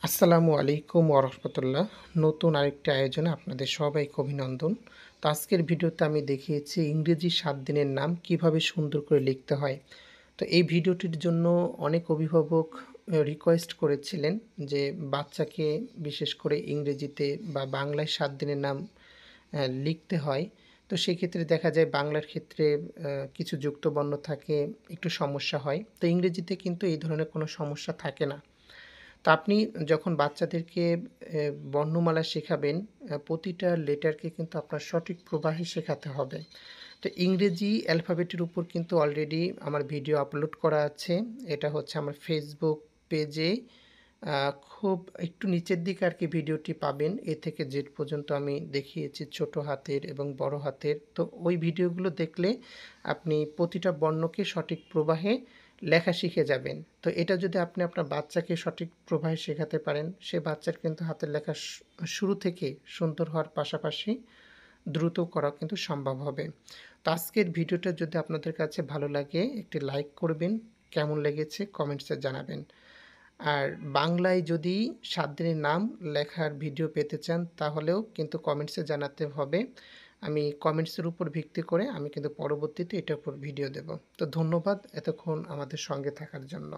আসসালামু আলাইকুম ওরহমতুল্লাহ। নতুন আরেকটি আয়োজনে আপনাদের সবাইকে অভিনন্দন। তো আজকের ভিডিওতে আমি দেখিয়েছি ইংরেজি ৭ দিনের নাম কিভাবে সুন্দর করে লিখতে হয়। তো এই ভিডিওটির জন্য অনেক অভিভাবক রিকোয়েস্ট করেছিলেন যে বাচ্চাকে বিশেষ করে ইংরেজিতে বা বাংলায় ৭ দিনের নাম লিখতে হয়। তো সেক্ষেত্রে দেখা যায় বাংলার ক্ষেত্রে কিছু যুক্তবর্ণ থাকে, একটু সমস্যা হয়। তো ইংরেজিতে কিন্তু এই ধরনের কোনো সমস্যা থাকে না। তো আপনি যখন বাচ্চাদেরকে বর্ণমালা শেখাবেন, প্রতিটা লেটারকে কিন্তু আপনার সঠিক প্রবাহে শেখাতে হবে। তো ইংরেজি অ্যালফাবেটের উপর কিন্তু অলরেডি আমার ভিডিও আপলোড করা আছে। এটা হচ্ছে আমার ফেসবুক পেজে খুব একটু নিচের দিকে আর কি ভিডিওটি পাবেন। এ থেকে জেড পর্যন্ত আমি দেখিয়েছি ছোট হাতের এবং বড় হাতের। তো ওই ভিডিওগুলো দেখলে আপনি প্রতিটা বর্ণকে সঠিক প্রবাহে লেখা শিখে যাবেন। তো এটা যদি আপনি আপনার বাচ্চাকে সঠিক প্রবাহে শেখাতে পারেন, সে বাচ্চার কিন্তু হাতের লেখা শুরু থেকে সুন্দর হওয়ার পাশাপাশি দ্রুত করা কিন্তু সম্ভব হবে। তো আজকের ভিডিওটা যদি আপনাদের কাছে ভালো লাগে একটি লাইক করবেন, কেমন লেগেছে কমেন্টসে জানাবেন। আর বাংলায় যদি ৭ দিনের নাম লেখার ভিডিও পেতে চান তাহলেও কিন্তু কমেন্টসে জানাতে হবে। আমি কমেন্টসের উপর ভিত্তি করে আমি কিন্তু পরবর্তীতে এটার উপর ভিডিও দেব। তো ধন্যবাদ এতক্ষণ আমাদের সঙ্গে থাকার জন্য।